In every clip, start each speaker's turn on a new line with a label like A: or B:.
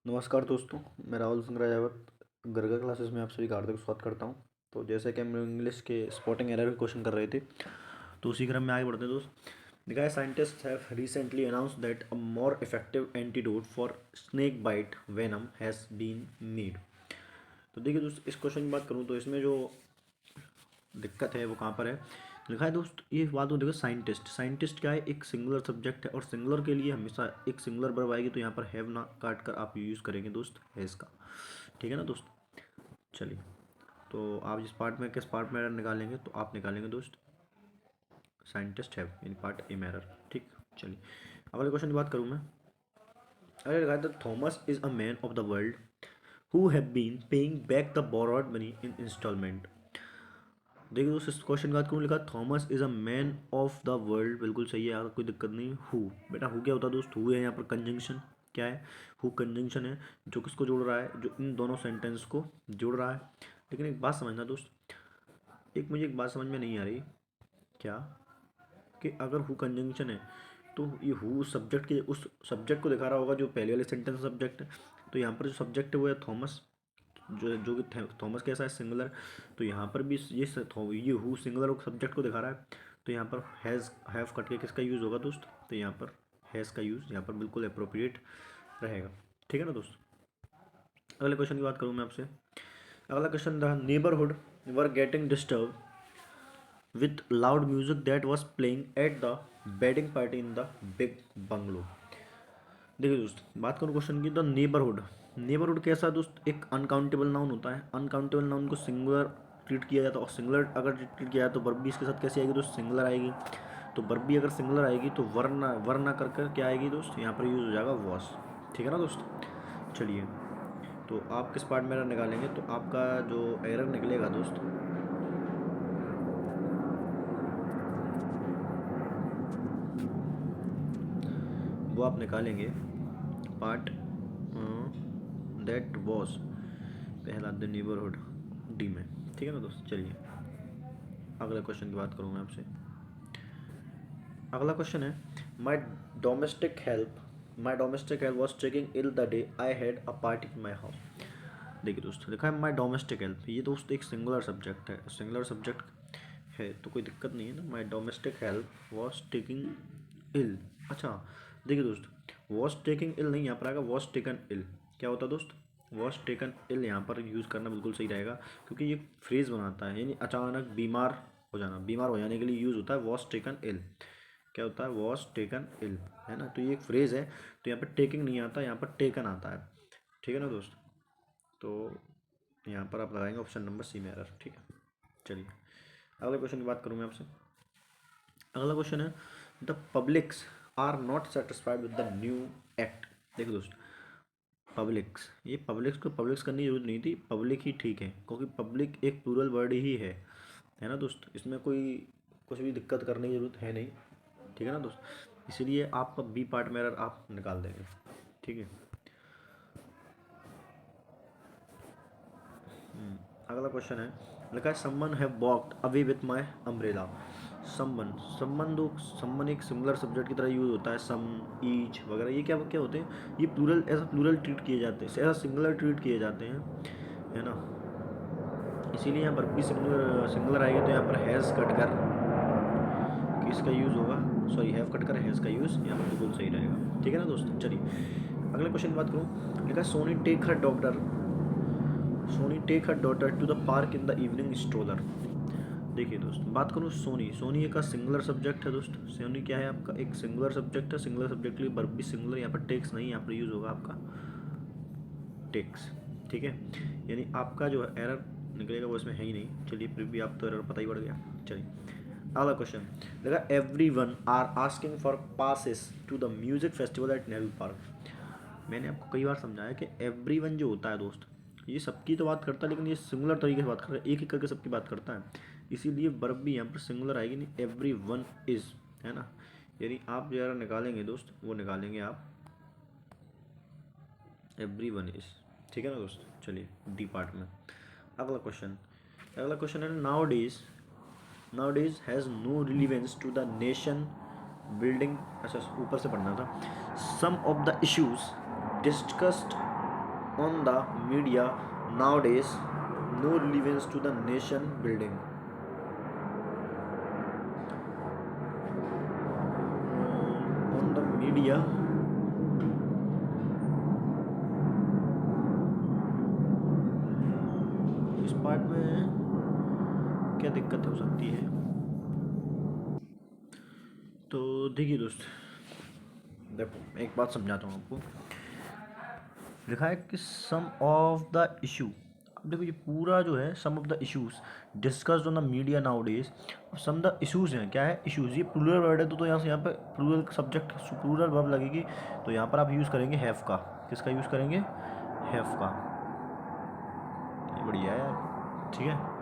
A: नमस्कार दोस्तों, मैं राहुल सिंह राजावत गरगा क्लासेस में आप सभी का हार्दिक स्वागत करता हूं। तो जैसे कि हम इंग्लिश के स्पॉटिंग एरर के क्वेश्चन कर रहे थे, तो उसी क्रम में आगे बढ़ते हैं दोस्त। देखा है, scientist have recently announce that a more effective antidote for snake bite venom has been made. तो देखिए दोस्त, इस क्वेश्चन की बात करूँ तो इसमें जो दिक्कत है वो कहाँ पर है। लिखा है दोस्त, ये बात हो देखो, साइंटिस्ट साइंटिस्ट क्या है, एक सिंगुलर सब्जेक्ट है और सिंगुलर के लिए हमेशा एक सिंगुलर वर्ब आएगी, तो यहाँ पर हैव ना काट कर आप यूज़ करेंगे दोस्त हैज़ का। ठीक है ना दोस्त। चलिए, तो आप जिस पार्ट में किस पार्ट में एरर निकालेंगे, तो आप निकालेंगे दोस्त scientist have in part A में एरर। ठीक। चलिए, अगले क्वेश्चन की बात करूँ मैं। अरे लिखा है, Thomas is a man of the world who have been paying back the borrowed money in installment. देखिए दोस्त, इस क्वेश्चन की बात करूँ, लिखा Thomas is a man of the world, बिल्कुल सही है यार, कोई दिक्कत नहीं। हु, बेटा हु क्या होता है दोस्त, हु है यहाँ पर कंजंक्शन। क्या है, हु कंजंक्शन है जो किसको जोड़ रहा है, जो इन दोनों सेंटेंस को जोड़ रहा है। लेकिन एक बात समझना दोस्त, एक बात समझ में नहीं आ रही क्या, कि अगर हु कंजंक्शन है तो ये हु सब्जेक्ट के उस सब्जेक्ट को दिखा रहा होगा जो पहले वाले सेंटेंस सब्जेक्ट है। तो यहाँ पर जो सब्जेक्ट है वो है थॉमस, जो कि थॉमस कैसा है, सिंगुलर। तो यहाँ पर भी ये हु सिंगुलर सब्जेक्ट को दिखा रहा है, तो यहाँ पर हैज़ हैव कट के किसका यूज़ होगा दोस्त, तो यहाँ पर हैज़ का यूज़ यहाँ पर बिल्कुल अप्रोप्रिएट रहेगा। ठीक है ना दोस्त। अगले क्वेश्चन की बात करूँ मैं आपसे। अगला question, the neighbourhood were getting disturb with loud music that was playing at the wedding party in the big bungalow। देखिए दोस्त, बात करूँ क्वेश्चन की, द नेबरहुड। नेबरहुड कैसा है दोस्त, एक अनकाउंटेबल नाउन होता है। अनकाउंटेबल नाउन को सिंगुलर ट्रीट किया जाता है, और सिंगुलर अगर ट्रीट किया जाए तो वर्ब भी इसके साथ कैसे आएगी दोस्त, सिंगुलर आएगी। तो वर्ब भी अगर सिंगुलर आएगी तो वरना वरना कर कर क्या आएगी दोस्त, यहाँ पर यूज़ हो जाएगा वॉस। ठीक है ना दोस्त। चलिए, तो आप किस पार्ट में एरर निकालेंगे, तो आपका जो एरर निकलेगा दोस्त, वो आप निकालेंगे पार्ट दैट वॉज पहला द नेबरहुड डी में। ठीक है ना दोस्त। चलिए, अगले क्वेश्चन की बात करूँ मैं आपसे। अगला क्वेश्चन है, my domestic help was taking ill the day I had a party in my house. देखिए दोस्त, लिखा है माई डोमेस्टिक हेल्प, ये दोस्त एक सिंगुलर सब्जेक्ट है, सिंगुलर सब्जेक्ट है तो कोई दिक्कत नहीं है ना। माई डोमेस्टिक हेल्प वॉज टेकिंग इल। अच्छा, देखिए दोस्त, वॉज टेकिंग इल नहीं, यहाँ पर आएगा वॉज टेकन इल। क्या होता है दोस्त, वॉज टेकन इल यहाँ पर यूज़ करना बिल्कुल सही रहेगा, क्योंकि ये फ्रेज बनाता है, यानी अचानक बीमार हो जाना, बीमार हो जाने के लिए यूज़ होता है वॉज टेकन इल। क्या होता है, वॉज टेकन इल, है ना। तो ये एक फ्रेज है, तो यहाँ पर टेकिंग नहीं आता, यहाँ पर टेकन आता है। ठीक है ना दोस्त। तो यहाँ पर आप लगाएंगे ऑप्शन नंबर सी में एरर। ठीक है। चलिए, अगले क्वेश्चन की बात करूँ मैं आपसे। अगला क्वेश्चन है, the publics are not satisfied with the new act. देखो दोस्त, पब्लिक्स, ये पब्लिक्स करने की जरूरत नहीं थी, पब्लिक ही ठीक है, क्योंकि पब्लिक एक प्लूरल वर्ड ही है ना दोस्त। इसमें कोई कुछ भी दिक्कत करने की जरूरत है नहीं। ठीक है ना दोस्त, इसीलिए आपका बी पार्ट में एरर आप निकाल देंगे। ठीक है। अगला क्वेश्चन है, लिखा है someone have walked away with my umbrella. Someone एक सिंगुलर सब्जेक्ट की तरह यूज होता है, सम, ईच वगैरह, ये क्या क्या होते हैं, ये प्लूरल, ऐसा प्लूरल ट्रीट किए जाते हैं, ऐसा सिंगुलर ट्रीट किए जाते हैं, है ना। इसीलिए यहाँ पर भी सिंगुलर सिंगुलर आएगी, तो यहाँ पर हैज़ कट कर किसका यूज़ होगा, सॉरी हैव कट कर हैज़ का यूज़ यहाँ पर बिल्कुल सही रहेगा। ठीक है ना दोस्त। चलिए, अगले क्वेश्चन की बात करूँ। लिखा Soni take her daughter to the park in the evening stroller. देखिए दोस्त, बात करूँ सोनी, सोनी का सिंगुलर सब्जेक्ट है दोस्त। सोनी क्या है आपका, एक सिंगुलर सब्जेक्ट है, सिंगुलर सब्जेक्ट के लिए वर्ब भी सिंगुलर, यहाँ पर टेक्स नहीं, यहाँ पर यूज़ होगा आपका टेक्स। ठीक है, यानी आपका जो एरर निकलेगा वो इसमें है ही नहीं। चलिए, फिर भी आप तो एरर पता ही पड़ गया। चलिए, अगला क्वेश्चन देखा, every one are asking for passes to the music festival at Nehru Park. मैंने आपको कई बार समझाया कि एवरी वन जो होता है दोस्त, ये सबकी तो बात करता है, लेकिन ये सिंगुलर तरीके से बात कर रहा है, एक एक करके सबकी बात करता है, इसीलिए वर्ब भी यहाँ पर सिंगुलर आएगी, नहीं एवरी वन इज़, है ना। यानी आप जो यार निकालेंगे दोस्त, वो निकालेंगे आप एवरी वन इज़। ठीक है ना दोस्त। चलिए, डी पार्ट में अगला क्वेश्चन है, nowadays has no relevance to the nation building. अच्छा, ऊपर से पढ़ना था। Some of the issues discussed on the media nowadays, no relevance to the nation building. On the media, इस पार्ट में क्या दिक्कत हो सकती है? तो देखिए दोस्त, देखो एक बात समझाता हूँ आपको। लिखा है कि सम ऑफ द इशू, अब देखो ये पूरा जो है some of the issues discussed on the media nowadays, some the issues हैं, क्या है इश्यूज, ये प्लूरल वर्ड है तो यहाँ पे प्लूरल सब्जेक्ट प्लूरल वर्ब लगेगी, तो यहाँ पर आप यूज़ करेंगे हैव का। किसका यूज़ करेंगे? हैव का। ये बढ़िया है यार, ठीक है।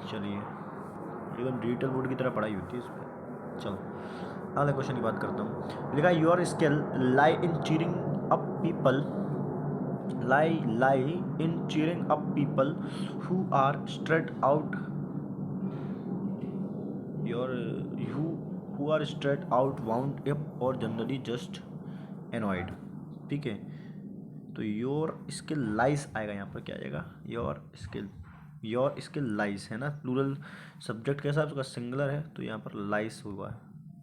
A: चलिए एकदम डिजिटल बोर्ड की तरह पढ़ाई होती है इस पर। चलो अगले क्वेश्चन की बात करता हूँ। लिखा है your skill lie in cheering up people, lie in cheering up people who are stressed out, your who are stressed out, wound up और जनरली जस्ट annoyed। ठीक है, तो योर स्किल लाइस आएगा यहाँ पर, क्या आएगा? योर स्किल लाइस है ना, प्लूरल सब्जेक्ट कैसा है उसका? सिंगुलर है, तो यहाँ पर लाइस हुआ है।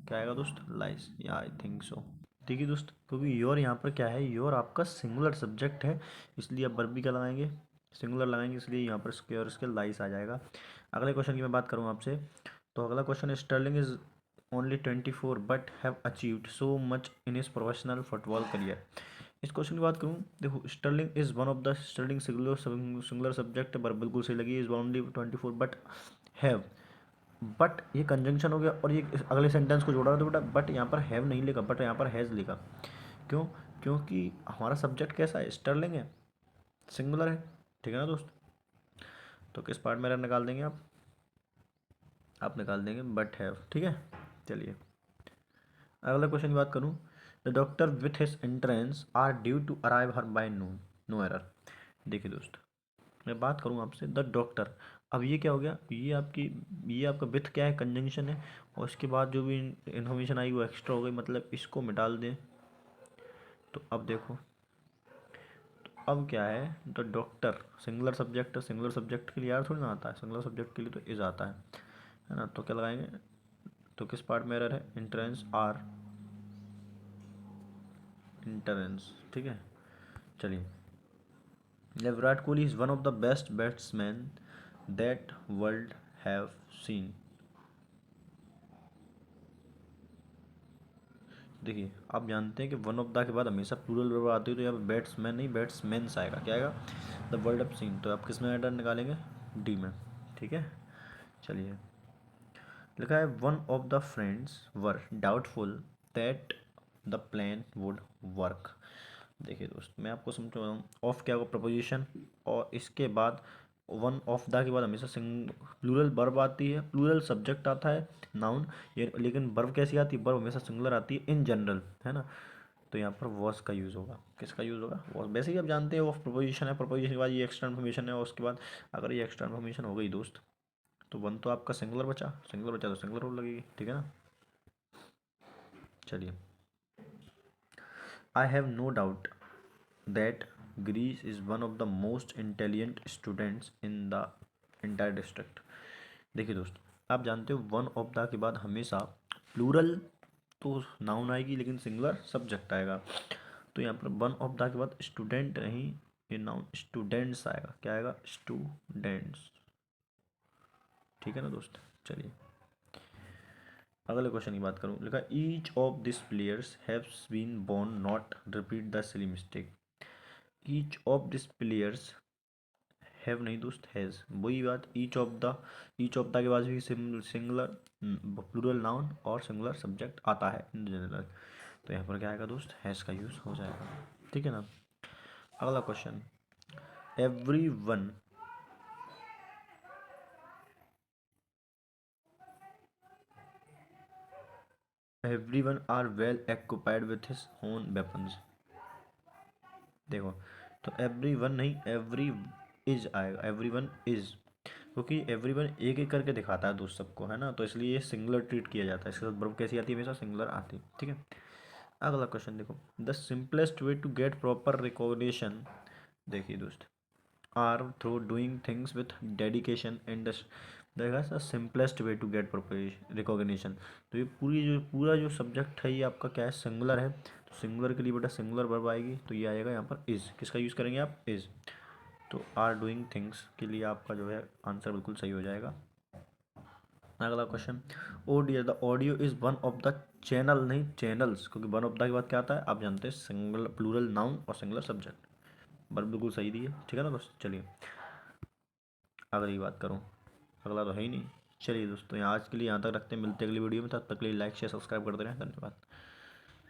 A: क्या आएगा दोस्त? लाइस, या आई थिंक सो। देखिए दोस्त, क्योंकि योर यहाँ पर क्या है, योर आपका सिंगुलर सब्जेक्ट है, इसलिए आप वर्ब भी क्या लगाएंगे? सिंगुलर लगाएंगे, इसलिए यहाँ पर योर स्किल लाइस आ जाएगा। अगले क्वेश्चन की मैं बात करूँ आपसे, तो अगला क्वेश्चन है Sterling is only 24 but have achieved so much in his professional football career. इस क्वेश्चन की बात करूँ, देखो Sterling is one of the, Sterling singular subject पर बिल्कुल सही लगी, is only 24 but have, but ये कंजंक्शन हो गया और ये अगले सेंटेंस को जोड़ा रहा, तो बेटा बट यहाँ पर हैव नहीं लिखा, बट यहाँ पर हैज़ लिखा। क्यों? क्योंकि हमारा सब्जेक्ट कैसा है? स्टर्लिंग है, सिंगुलर है, ठीक है ना दोस्त। तो किस पार्ट में निकाल देंगे आप निकाल देंगे बट हैव, ठीक है। चलिए अगला क्वेश्चन की बात करूँ, the doctor with his entrance are due to arrive her by noon, no error. देखिए दोस्त, मैं बात करूँ आपसे, द डॉक्टर, अब ये क्या हो गया? ये आपका विथ क्या है? कंजंक्शन है, और उसके बाद जो भी इन्फॉर्मेशन आई वो एक्स्ट्रा हो गई, मतलब इसको मिटा दें। तो अब देखो, तो अब क्या है? The doctor singular subject, singular subject के लिए यार थोड़ी ना आता है, सिंगुलर सब्जेक्ट के लिए तो इज आता है ना। तो क्या लगाएंगे? तो किस पार्ट में एरर है? इंट्रेंस आर, इंट्रेंस, ठीक है। चलिए, Virat Kohli is one of the best batsman that world have seen. देखिए आप जानते हैं कि वन ऑफ द के बाद हमेशा प्लूरल वर्ब आती है, तो यहाँ पर बैट्समैन नहीं बैट्समैन्स आएगा। क्या आएगा? द वर्ल्ड ऑफ सीन, तो आप किस में एडर निकालेंगे? डी में, ठीक है। चलिए लिखा है one of the friends were doubtful that the plan would work. देखिए दोस्त, मैं आपको समझा रहा हूँ, ऑफ क्या होगा? प्रपोजिशन, और इसके बाद वन ऑफ द के बाद हमेशा प्लूरल वर्ब आती है, प्लूरल सब्जेक्ट आता है, नाउन। ये लेकिन वर्ब कैसी आती है? वर्ब हमेशा सिंगुलर आती है इन जनरल, है ना। तो यहाँ पर वॉस का यूज़ होगा। किसका यूज़ होगा? वॉस। वैसे ही आप जानते हैं ऑफ प्रपोजिशन है, प्रपोजिशन के बाद ये एक्स्ट्रा इन्फॉर्मेशन है, और उसके बाद अगर ये एक्स्ट्रा इन्फॉर्मेशन हो गई दोस्त, तो वन तो आपका सिंगुलर बचा, सिंगुलर बचा तो सिंगुलर रूल लगेगी, ठीक है ना। चलिए, I have no doubt that Greece is one of the most intelligent students in the entire district. देखिए दोस्त, आप जानते हो वन ऑफ द के बाद हमेशा प्लूरल तो नाउन आएगी, लेकिन सिंगुलर सब्जेक्ट आएगा। तो यहाँ पर वन ऑफ द के बाद स्टूडेंट नहीं, ये नाउन स्टूडेंट्स आएगा। क्या आएगा? स्टूडेंट्स, ठीक है ना दोस्त। चलिए अगले क्वेश्चन की बात करूँ, लिखा each of this players haves been born not repeat the silly mistake. Each of this players, have नहीं दोस्त, हैज़, वही बात। ईच ऑफ द के बाद भी सिंगुलर प्लूरल नाउन और सिंगुलर सब्जेक्ट आता है इन जनरल, तो यहाँ पर क्या आएगा दोस्त? हैज़ का यूज़ हो जाएगा, ठीक है ना। अगला question, every one are well occupied with his own weapons. देखो, तो एवरी वन नहीं, एवरी इज आएगा, एवरी वन इज, क्योंकि एवरी वन एक एक करके दिखाता है दोस्त सबको, है ना, तो इसलिए ये सिंगुलर ट्रीट किया जाता है। इसके साथ वर्ब कैसी आती है? हमेशा सिंगुलर आती है, ठीक है। अगला क्वेश्चन देखो, the simplest way to get proper recognition, देखिए दोस्त, are through doing things with dedication and देखा sir, simplest way to get proper recognition. तो ये पूरा जो सब्जेक्ट है ये आपका क्या है, सिंगुलर है, तो सिंगुलर के लिए बेटा सिंगुलर वर्ब आएगी, तो ये आएगा यहाँ पर इज़, किसका यूज़ करेंगे आप, इज़। तो आर डूइंग थिंग्स के लिए आपका जो है आंसर बिल्कुल सही हो जाएगा। अगला question, O dear the audio is one of the channel, नहीं चैनल्स, क्योंकि वन ऑफ द के बाद क्या आता है आप जानते हैं, सिंगल प्लूरल नाउन और सिंगुलर सब्जेक्ट। बस बिल्कुल सही दी है, ठीक है ना दोस्त। चलिए अगली बात करूँ, अगला तो है ही नहीं। चलिए दोस्तों, यहाँ आज के लिए यहाँ तक रखते हैं, मिलते हैं अगली वीडियो में, तब तक के लिए लाइक शेयर सब्सक्राइब करते रहें, धन्यवाद।